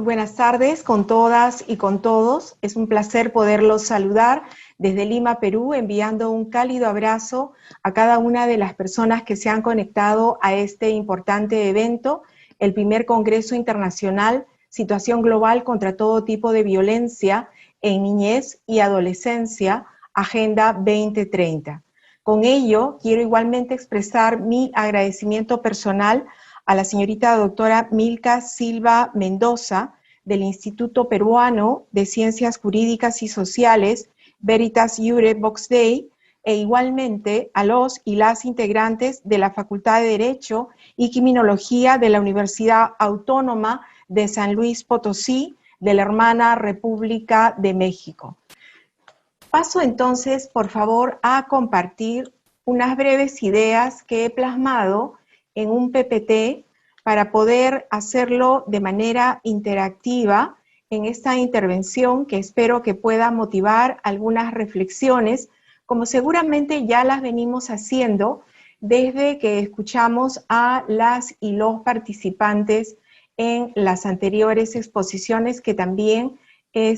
buenas tardes con todas y con todos. Es un placer poderlos saludar desde Lima, Perú, enviando un cálido abrazo a cada una de las personas que se han conectado a este importante evento, el primer Congreso Internacional Situación Global contra todo tipo de violencia en niñez y adolescencia, Agenda 2030. Con ello, quiero igualmente expresar mi agradecimiento personal a la señorita doctora Milka Silva Mendoza, del Instituto Peruano de Ciencias Jurídicas y Sociales, Veritas Iure Vox Dei, e igualmente a los y las integrantes de la Facultad de Derecho y Criminología de la Universidad Autónoma de San Luis Potosí, de la hermana República de México. Paso entonces, por favor, a compartir unas breves ideas que he plasmado en un PPT para poder hacerlo de manera interactiva en esta intervención que espero que pueda motivar algunas reflexiones, como seguramente ya las venimos haciendo desde que escuchamos a las y los participantes en las anteriores exposiciones que también he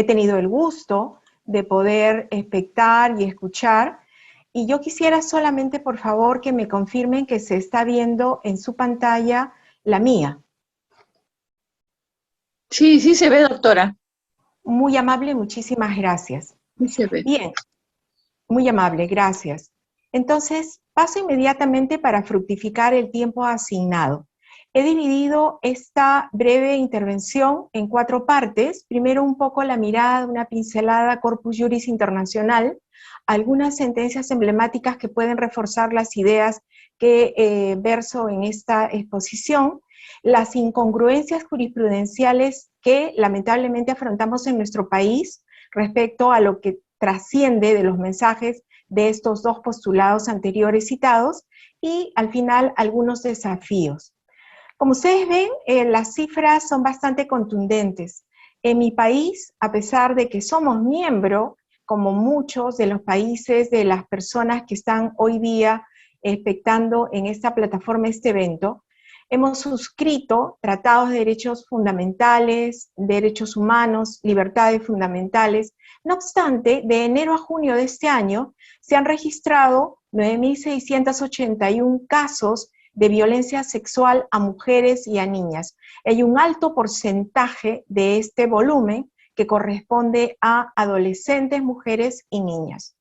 tenido el gusto de poder espectar y escuchar. Y yo quisiera solamente, por favor, que me confirmen que se está viendo en su pantalla la mía. Sí, sí se ve, doctora. Muy amable, muchísimas gracias. Sí se ve. Bien, muy amable, gracias. Entonces, paso inmediatamente para fructificar el tiempo asignado. He dividido esta breve intervención en 4 partes. Primero, un poco la mirada, una pincelada Corpus Juris Internacional, algunas sentencias emblemáticas que pueden reforzar las ideas que verso en esta exposición, las incongruencias jurisprudenciales que lamentablemente afrontamos en nuestro país respecto a lo que trasciende de los mensajes de estos 2 postulados anteriores citados, y al final algunos desafíos. Como ustedes ven, las cifras son bastante contundentes. En mi país, a pesar de que somos miembro, como muchos de los países de las personas que están hoy día expectando en esta plataforma este evento, hemos suscrito tratados de derechos fundamentales, derechos humanos, libertades fundamentales. No obstante, de enero a junio de este año se han registrado 9.681 casos de violencia sexual a mujeres y a niñas. Hay un alto porcentaje de este volumen que corresponde a adolescentes, mujeres y niñas.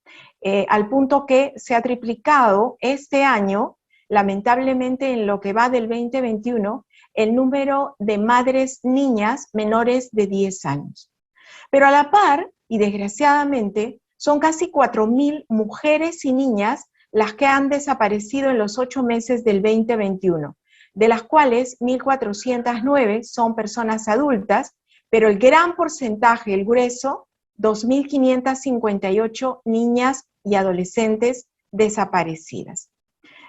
Al punto que se ha triplicado este año, lamentablemente en lo que va del 2021, el número de madres niñas menores de 10 años. Pero a la par, y desgraciadamente, son casi 4.000 mujeres y niñas las que han desaparecido en los 8 meses del 2021, de las cuales 1.409 son personas adultas, pero el gran porcentaje, el grueso, 2.558 niñas y adolescentes desaparecidas.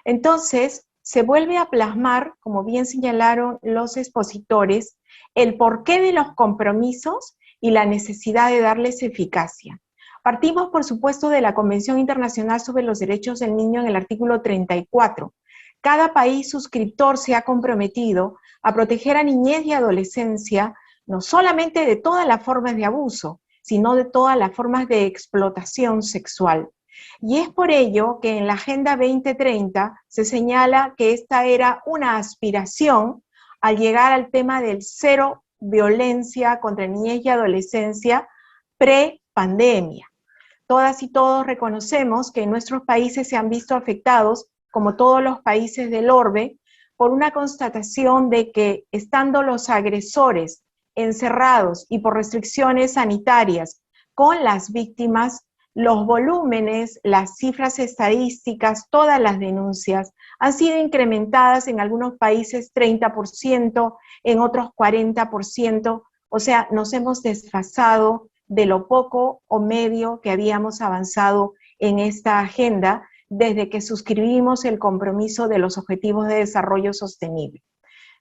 Entonces, se vuelve a plasmar, como bien señalaron los expositores, el porqué de los compromisos y la necesidad de darles eficacia. Partimos, por supuesto, de la Convención Internacional sobre los Derechos del Niño en el artículo 34. Cada país suscriptor se ha comprometido a proteger a niñez y adolescencia, no solamente de todas las formas de abuso, sino de todas las formas de explotación sexual. Y es por ello que en la Agenda 2030 se señala que esta era una aspiración al llegar al tema del cero violencia contra niñez y adolescencia pre-pandemia. Todas y todos reconocemos que nuestros países se han visto afectados, como todos los países del orbe, por una constatación de que estando los agresores encerrados y por restricciones sanitarias con las víctimas, los volúmenes, las cifras estadísticas, todas las denuncias han sido incrementadas en algunos países 30%, en otros 40%, o sea, nos hemos desfasado de lo poco o medio que habíamos avanzado en esta agenda desde que suscribimos el compromiso de los Objetivos de Desarrollo Sostenible.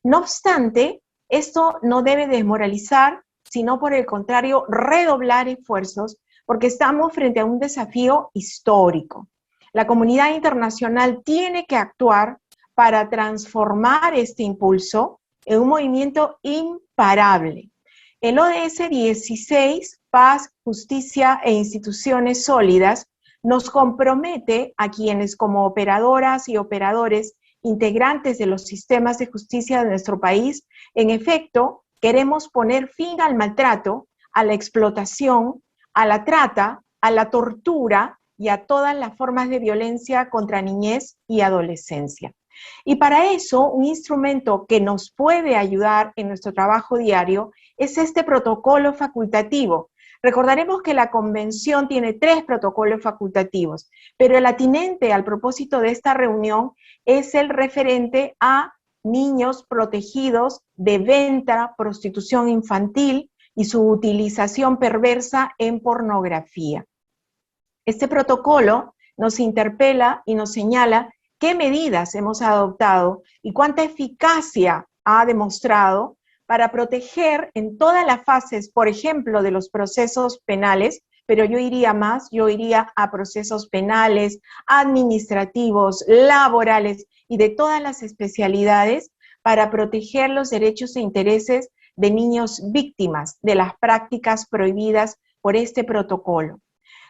No obstante, esto no debe desmoralizar, sino por el contrario, redoblar esfuerzos, porque estamos frente a un desafío histórico. La comunidad internacional tiene que actuar para transformar este impulso en un movimiento imparable. El ODS 16, Paz, Justicia e Instituciones Sólidas, nos compromete a quienes como operadoras y operadores integrantes de los sistemas de justicia de nuestro país, en efecto, queremos poner fin al maltrato, a la explotación, a la trata, a la tortura y a todas las formas de violencia contra niñez y adolescencia. Y para eso, un instrumento que nos puede ayudar en nuestro trabajo diario es este protocolo facultativo. Recordaremos que la Convención tiene 3 protocolos facultativos, pero el atinente al propósito de esta reunión es el referente a niños protegidos de venta, prostitución infantil y su utilización perversa en pornografía. Este protocolo nos interpela y nos señala qué medidas hemos adoptado y cuánta eficacia ha demostrado para proteger en todas las fases, por ejemplo, de los procesos penales, pero yo iría más, yo iría a procesos penales, administrativos, laborales y de todas las especialidades para proteger los derechos e intereses de niños víctimas de las prácticas prohibidas por este protocolo.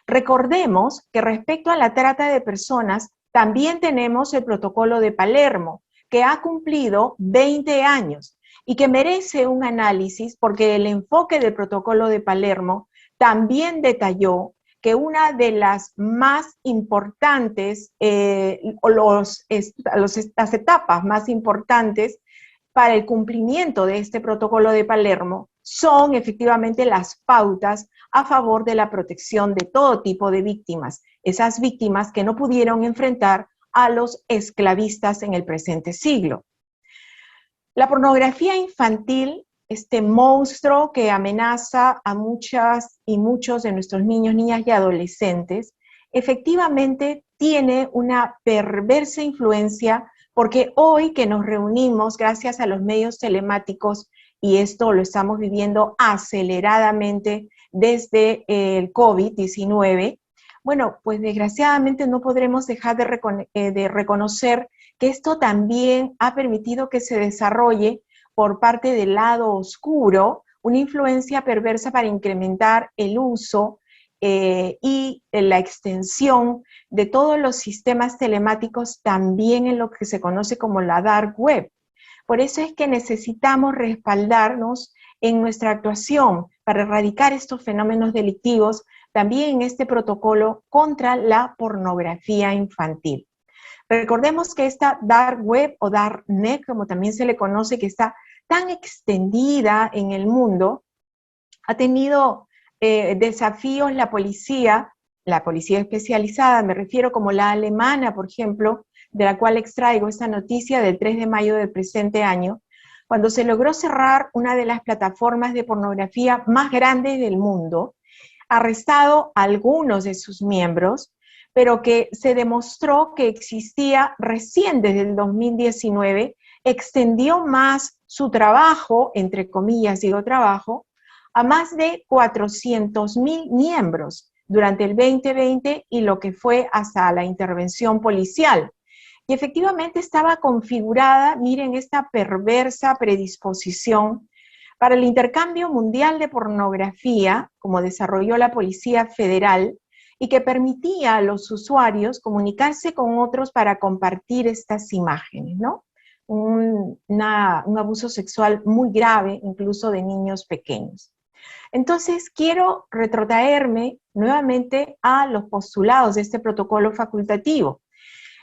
Recordemos que respecto a la trata de personas, también tenemos el protocolo de Palermo, que ha cumplido 20 años y que merece un análisis porque el enfoque del protocolo de Palermo también detalló que una de las más importantes, las etapas más importantes para el cumplimiento de este protocolo de Palermo son efectivamente las pautas a favor de la protección de todo tipo de víctimas, esas víctimas que no pudieron enfrentar a los esclavistas en el presente siglo. La pornografía infantil, este monstruo que amenaza a muchas y muchos de nuestros niños, niñas y adolescentes, efectivamente tiene una perversa influencia porque hoy que nos reunimos gracias a los medios telemáticos, y esto lo estamos viviendo aceleradamente desde el COVID-19, bueno, pues desgraciadamente no podremos dejar de reconocer que esto también ha permitido que se desarrolle por parte del lado oscuro una influencia perversa para incrementar el uso y la extensión de todos los sistemas telemáticos también en lo que se conoce como la dark web. Por eso es que necesitamos respaldarnos en nuestra actuación para erradicar estos fenómenos delictivos, también en este protocolo contra la pornografía infantil. Recordemos que esta dark web o darknet, como también se le conoce, que está tan extendida en el mundo, ha tenido desafíos la policía especializada, me refiero como la alemana, por ejemplo, de la cual extraigo esta noticia del 3 de mayo del presente año, cuando se logró cerrar una de las plataformas de pornografía más grandes del mundo, arrestado a algunos de sus miembros, pero que se demostró que existía recién desde el 2019, extendió más su trabajo, entre comillas digo trabajo, a más de 400.000 miembros durante el 2020 y lo que fue hasta la intervención policial. Y efectivamente estaba configurada, miren esta perversa predisposición para el intercambio mundial de pornografía, como desarrolló la Policía Federal, y que permitía a los usuarios comunicarse con otros para compartir estas imágenes, ¿no? Un abuso sexual muy grave, incluso de niños pequeños. Entonces, quiero retrotraerme nuevamente a los postulados de este protocolo facultativo.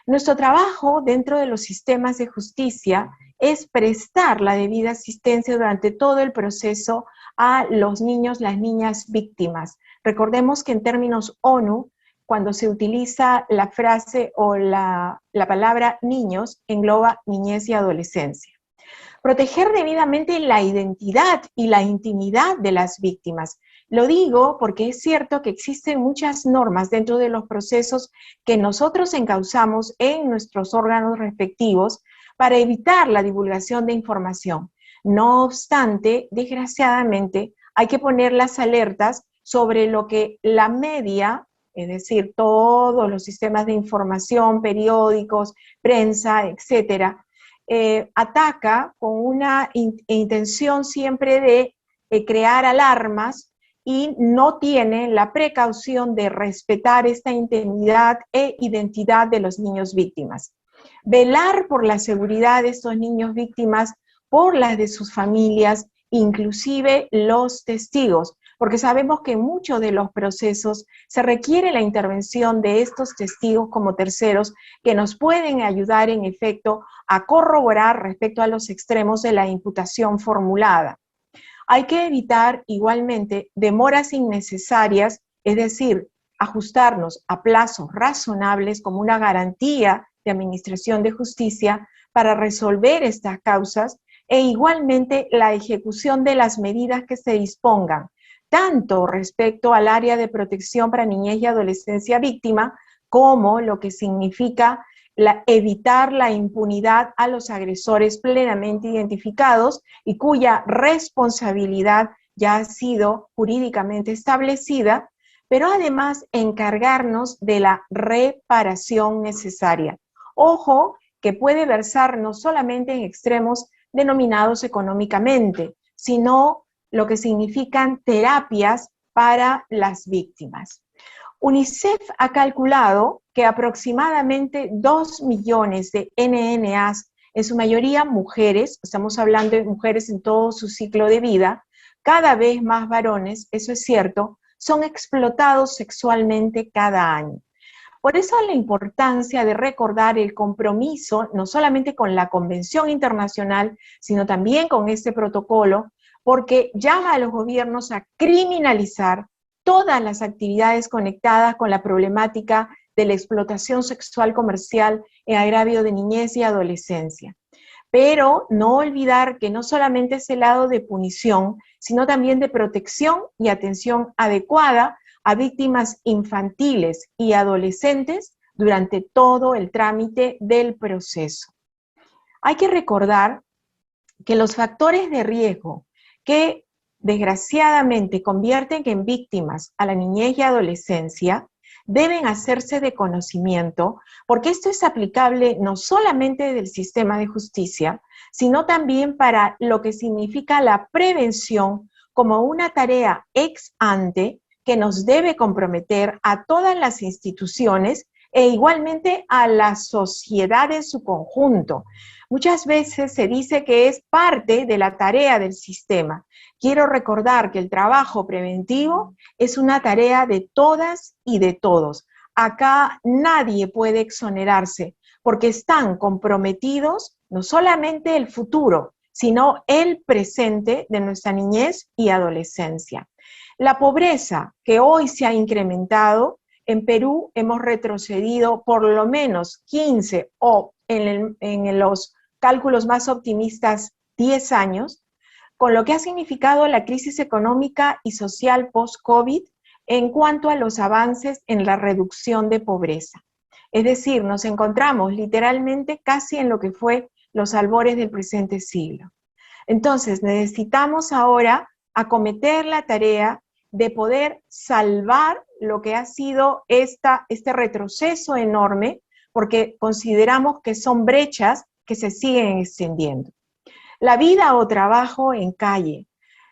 Nuestro trabajo dentro de los sistemas de justicia es prestar la debida asistencia durante todo el proceso a los niños, las niñas víctimas. Recordemos que en términos ONU, cuando se utiliza la frase o la palabra niños, engloba niñez y adolescencia. Proteger debidamente la identidad y la intimidad de las víctimas. Lo digo porque es cierto que existen muchas normas dentro de los procesos que nosotros encauzamos en nuestros órganos respectivos para evitar la divulgación de información. No obstante, desgraciadamente, hay que poner las alertas sobre lo que la media, es decir, todos los sistemas de información, periódicos, prensa, etcétera, ataca con una intención siempre de crear alarmas y no tiene la precaución de respetar esta intimidad e identidad de los niños víctimas. Velar por la seguridad de estos niños víctimas, por las de sus familias, inclusive los testigos, porque sabemos que en muchos de los procesos se requiere la intervención de estos testigos como terceros que nos pueden ayudar en efecto a corroborar respecto a los extremos de la imputación formulada. Hay que evitar igualmente demoras innecesarias, es decir, ajustarnos a plazos razonables como una garantía de administración de justicia para resolver estas causas e igualmente la ejecución de las medidas que se dispongan, tanto respecto al área de protección para niñez y adolescencia víctima, como lo que significa evitar la impunidad a los agresores plenamente identificados y cuya responsabilidad ya ha sido jurídicamente establecida, pero además encargarnos de la reparación necesaria. Ojo, que puede versar no solamente en extremos denominados económicamente, sino lo que significan terapias para las víctimas. UNICEF ha calculado que aproximadamente 2 millones de NNAs, en su mayoría mujeres, estamos hablando de mujeres en todo su ciclo de vida, cada vez más varones, eso es cierto, son explotados sexualmente cada año. Por eso la importancia de recordar el compromiso, no solamente con la Convención Internacional, sino también con este protocolo, porque llama a los gobiernos a criminalizar todas las actividades conectadas con la problemática de la explotación sexual comercial en agravio de niñez y adolescencia. Pero no olvidar que no solamente es el lado de punición, sino también de protección y atención adecuada a víctimas infantiles y adolescentes durante todo el trámite del proceso. Hay que recordar que los factores de riesgo que desgraciadamente convierten en víctimas a la niñez y adolescencia deben hacerse de conocimiento, porque esto es aplicable no solamente del sistema de justicia, sino también para lo que significa la prevención como una tarea ex ante que nos debe comprometer a todas las instituciones e igualmente a la sociedad en su conjunto. Muchas veces se dice que es parte de la tarea del sistema. Quiero recordar que el trabajo preventivo es una tarea de todas y de todos. Acá nadie puede exonerarse porque están comprometidos no solamente el futuro, sino el presente de nuestra niñez y adolescencia. La pobreza que hoy se ha incrementado, en Perú hemos retrocedido por lo menos 15 o en los cálculos más optimistas 10 años, con lo que ha significado la crisis económica y social post-COVID en cuanto a los avances en la reducción de pobreza. Es decir, nos encontramos literalmente casi en lo que fue los albores del presente siglo. Entonces, necesitamos ahora acometer la tarea de poder salvar lo que ha sido este retroceso enorme, porque consideramos que son brechas que se siguen extendiendo. La vida o trabajo en calle.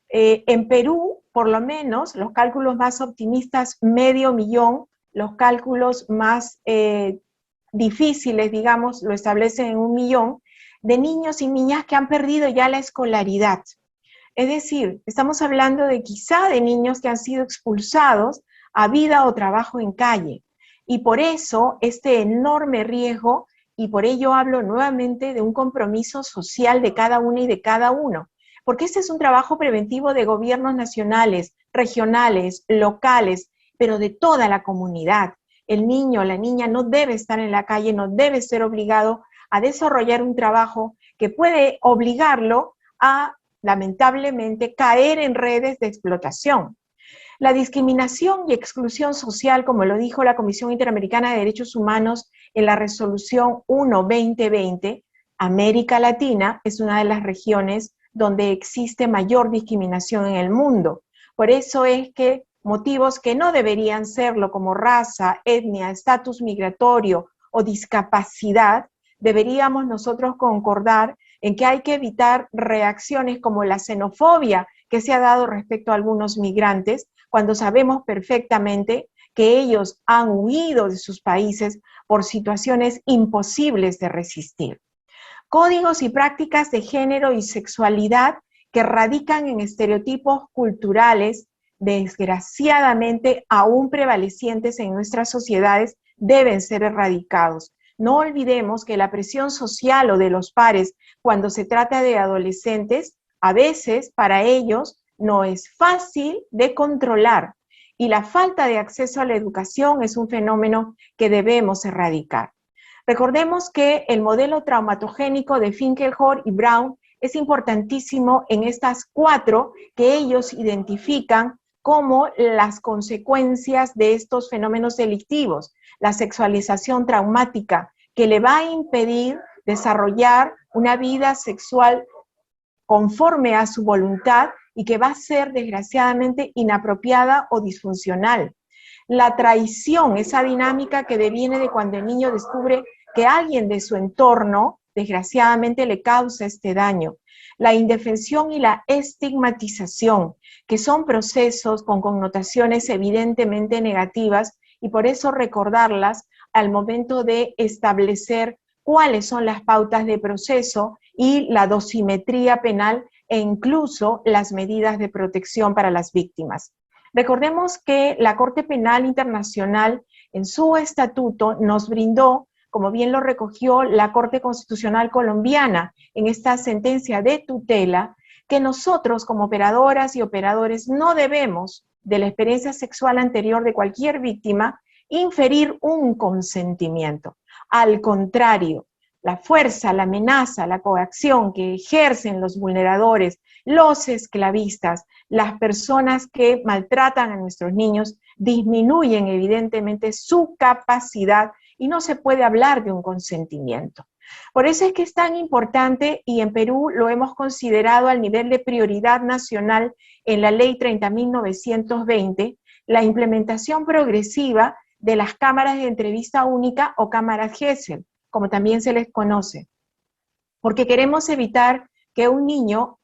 En Perú, por lo menos, los cálculos más optimistas, 500,000, los cálculos más difíciles, digamos, lo establecen en 1,000,000, de niños y niñas que han perdido ya la escolaridad. Es decir, estamos hablando de quizá de niños que han sido expulsados a vida o trabajo en calle. Y por eso este enorme riesgo, y por ello hablo nuevamente de un compromiso social de cada una y de cada uno, porque este es un trabajo preventivo de gobiernos nacionales, regionales, locales, pero de toda la comunidad. El niño o la niña no debe estar en la calle, no debe ser obligado a desarrollar un trabajo que puede obligarlo a, lamentablemente, caer en redes de explotación. La discriminación y exclusión social, como lo dijo la Comisión Interamericana de Derechos Humanos en la Resolución 1/2020, América Latina es una de las regiones donde existe mayor discriminación en el mundo. Por eso es que motivos que no deberían serlo, como raza, etnia, estatus migratorio o discapacidad, deberíamos nosotros concordar en que hay que evitar reacciones como la xenofobia que se ha dado respecto a algunos migrantes, cuando sabemos perfectamente que ellos han huido de sus países por situaciones imposibles de resistir. Códigos y prácticas de género y sexualidad que radican en estereotipos culturales, desgraciadamente aún prevalecientes en nuestras sociedades, deben ser erradicados. No olvidemos que la presión social o de los pares cuando se trata de adolescentes, a veces para ellos no es fácil de controlar y la falta de acceso a la educación es un fenómeno que debemos erradicar. Recordemos que el modelo traumatogénico de Finkelhor y Brown es importantísimo en estas 4 que ellos identifican como las consecuencias de estos fenómenos delictivos. La sexualización traumática, que le va a impedir desarrollar una vida sexual conforme a su voluntad y que va a ser desgraciadamente inapropiada o disfuncional. La traición, esa dinámica que deviene de cuando el niño descubre que alguien de su entorno desgraciadamente le causa este daño. La indefensión y la estigmatización, que son procesos con connotaciones evidentemente negativas y por eso recordarlas al momento de establecer cuáles son las pautas de proceso y la dosimetría penal e incluso las medidas de protección para las víctimas. Recordemos que la Corte Penal Internacional en su estatuto nos brindó, como bien lo recogió la Corte Constitucional Colombiana en esta sentencia de tutela, que nosotros como operadoras y operadores no debemos, de la experiencia sexual anterior de cualquier víctima, inferir un consentimiento. Al contrario, la fuerza, la amenaza, la coacción que ejercen los vulneradores, los esclavistas, las personas que maltratan a nuestros niños, disminuyen evidentemente su capacidad y no se puede hablar de un consentimiento. Por eso es que es tan importante y en Perú lo hemos considerado al nivel de prioridad nacional en la Ley 30.920, la implementación progresiva de las cámaras de entrevista única o cámaras Gesell, como también se les conoce, porque queremos evitar que un niño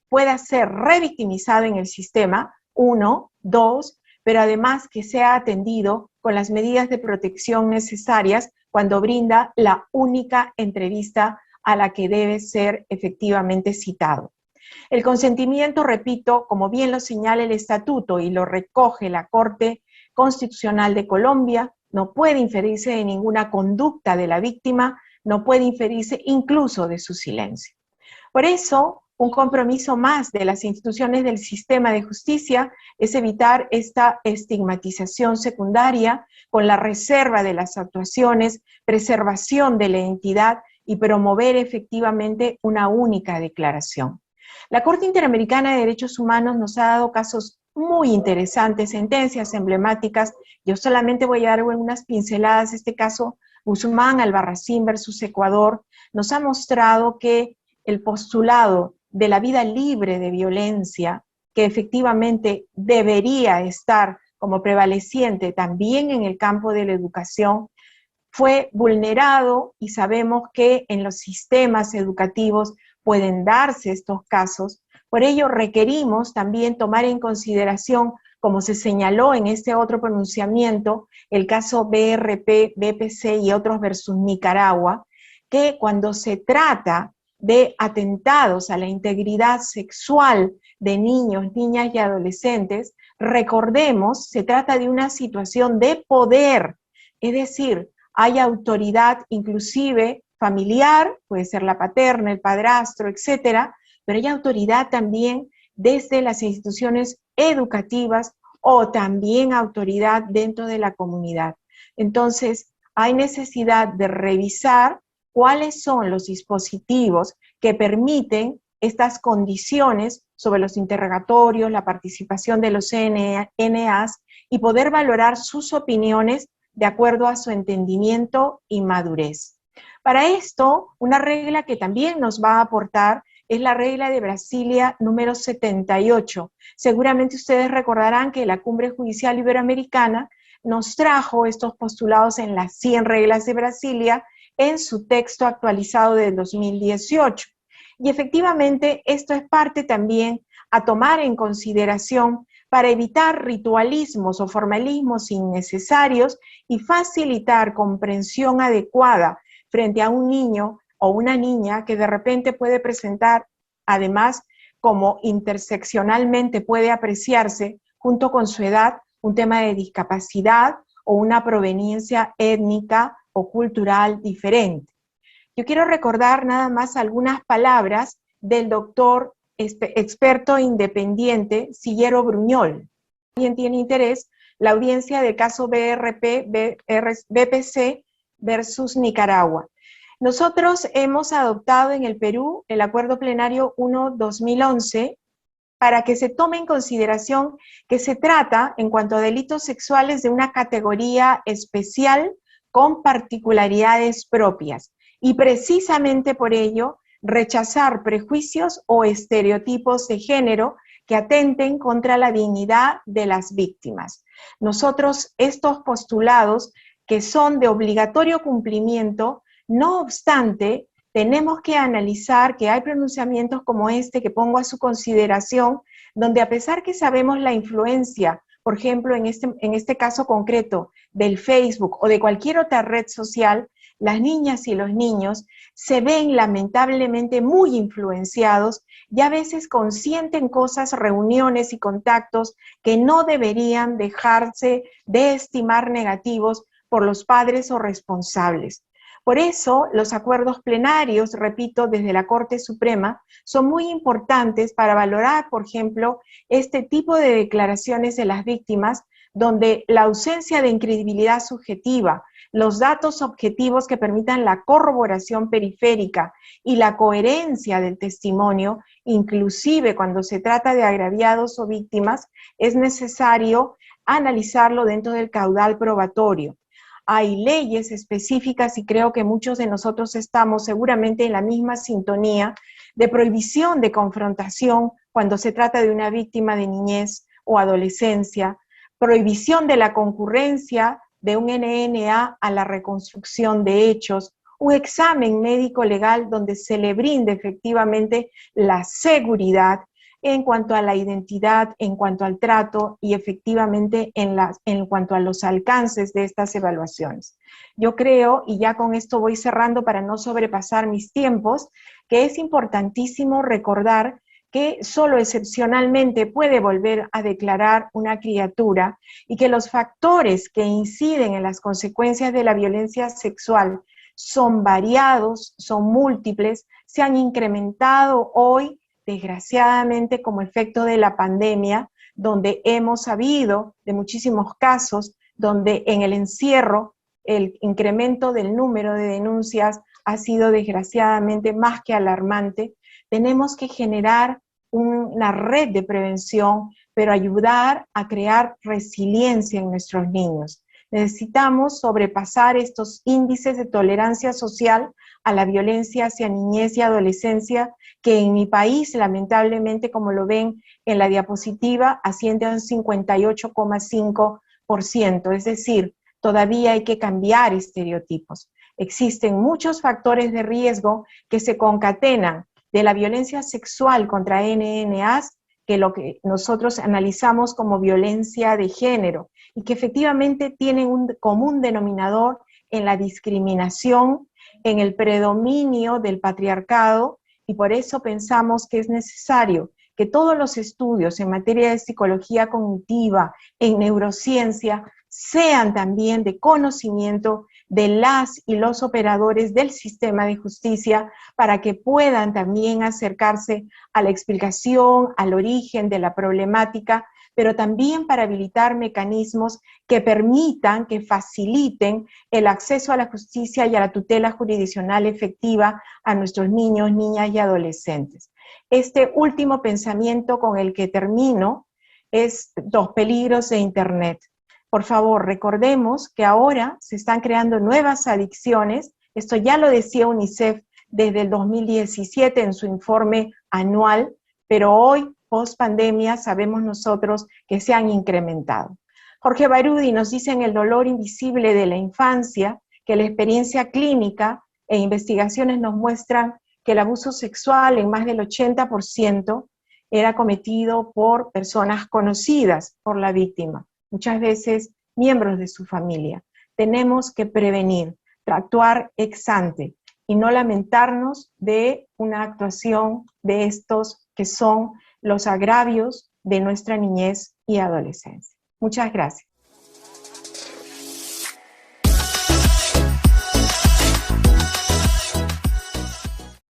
pueda ser revictimizado en el sistema, 1, 2, pero además que sea atendido con las medidas de protección necesarias cuando brinda la única entrevista a la que debe ser efectivamente citado. El consentimiento, repito, como bien lo señala el estatuto y lo recoge la Corte Constitucional de Colombia, no puede inferirse de ninguna conducta de la víctima, no puede inferirse incluso de su silencio. Por eso, un compromiso más de las instituciones del sistema de justicia es evitar esta estigmatización secundaria con la reserva de las actuaciones, preservación de la identidad y promover efectivamente una única declaración. La Corte Interamericana de Derechos Humanos nos ha dado casos muy interesantes, sentencias emblemáticas. Yo solamente voy a dar unas pinceladas. Este caso, Guzmán Albarracín versus Ecuador, nos ha mostrado que el postulado de la vida libre de violencia, que efectivamente debería estar como prevaleciente también en el campo de la educación, fue vulnerado y sabemos que en los sistemas educativos pueden darse estos casos. Por ello requerimos también tomar en consideración, como se señaló en este otro pronunciamiento, el caso BRP, BPC y otros versus Nicaragua, que cuando se trata de atentados a la integridad sexual de niños, niñas y adolescentes, recordemos, se trata de una situación de poder, es decir, hay autoridad inclusive familiar, puede ser la paterna, el padrastro, etcétera, pero hay autoridad también desde las instituciones educativas o también autoridad dentro de la comunidad. Entonces, hay necesidad de revisar cuáles son los dispositivos que permiten estas condiciones sobre los interrogatorios, la participación de los NAs y poder valorar sus opiniones de acuerdo a su entendimiento y madurez. Para esto, una regla que también nos va a aportar es la regla de Brasilia número 78. Seguramente ustedes recordarán que la Cumbre Judicial Iberoamericana nos trajo estos postulados en las 100 reglas de Brasilia, en su texto actualizado del 2018. Y efectivamente esto es parte también a tomar en consideración para evitar ritualismos o formalismos innecesarios y facilitar comprensión adecuada frente a un niño o una niña que de repente puede presentar, además, como interseccionalmente puede apreciarse, junto con su edad, un tema de discapacidad o una proveniencia étnica o cultural diferente. Yo quiero recordar nada más algunas palabras del doctor experto independiente Sillero Bruñol. Si alguien tiene interés, la audiencia del caso BPC versus Nicaragua. Nosotros hemos adoptado en el Perú el Acuerdo Plenario 1-2011 para que se tome en consideración que se trata, en cuanto a delitos sexuales, de una categoría especial con particularidades propias. Y precisamente por ello, rechazar prejuicios o estereotipos de género que atenten contra la dignidad de las víctimas. Nosotros, estos postulados que son de obligatorio cumplimiento, no obstante, tenemos que analizar que hay pronunciamientos como este que pongo a su consideración, donde a pesar que sabemos la influencia, por ejemplo, en este caso concreto, del Facebook o de cualquier otra red social, las niñas y los niños se ven lamentablemente muy influenciados y a veces consienten cosas, reuniones y contactos que no deberían dejarse de estimar negativos por los padres o responsables. Por eso, los acuerdos plenarios, repito, desde la Corte Suprema, son muy importantes para valorar, por ejemplo, este tipo de declaraciones de las víctimas, donde la ausencia de incredibilidad subjetiva, los datos objetivos que permitan la corroboración periférica y la coherencia del testimonio, inclusive cuando se trata de agraviados o víctimas, es necesario analizarlo dentro del caudal probatorio. Hay leyes específicas y creo que muchos de nosotros estamos seguramente en la misma sintonía de prohibición de confrontación cuando se trata de una víctima de niñez o adolescencia, prohibición de la concurrencia de un NNA a la reconstrucción de hechos, un examen médico legal donde se le brinde efectivamente la seguridad en cuanto a la identidad, en cuanto al trato y efectivamente en cuanto a los alcances de estas evaluaciones. Yo creo, y ya con esto voy cerrando para no sobrepasar mis tiempos, que es importantísimo recordar que solo excepcionalmente puede volver a declarar una criatura y que los factores que inciden en las consecuencias de la violencia sexual son variados, son múltiples, se han incrementado hoy desgraciadamente como efecto de la pandemia, donde hemos sabido de muchísimos casos donde en el encierro el incremento del número de denuncias ha sido desgraciadamente más que alarmante. Tenemos que generar una red de prevención, pero ayudar a crear resiliencia en nuestros niños. Necesitamos sobrepasar estos índices de tolerancia social a la violencia hacia niñez y adolescencia, que en mi país, lamentablemente, como lo ven en la diapositiva, asciende a un 58,5%. Es decir, todavía hay que cambiar estereotipos. Existen muchos factores de riesgo que se concatenan de la violencia sexual contra NNAs, que lo que nosotros analizamos como violencia de género, y que efectivamente tienen un común denominador en la discriminación, en el predominio del patriarcado, y por eso pensamos que es necesario que todos los estudios en materia de psicología cognitiva, en neurociencia, sean también de conocimiento de las y los operadores del sistema de justicia para que puedan también acercarse a la explicación, al origen de la problemática, pero también para habilitar mecanismos que permitan, que faciliten el acceso a la justicia y a la tutela jurisdiccional efectiva a nuestros niños, niñas y adolescentes. Este último pensamiento con el que termino es los peligros de Internet. Por favor, recordemos que ahora se están creando nuevas adicciones. Esto ya lo decía UNICEF desde el 2017 en su informe anual, pero hoy, post pandemia, sabemos nosotros que se han incrementado. Jorge Baroudi nos dice en El dolor invisible de la infancia que que la experiencia clínica e investigaciones nos muestran que el abuso sexual en más del 80% era cometido por personas conocidas por la víctima, muchas veces miembros de su familia. Tenemos que prevenir, actuar ex ante y no lamentarnos de una actuación de estos que son los agravios de nuestra niñez y adolescencia. Muchas gracias.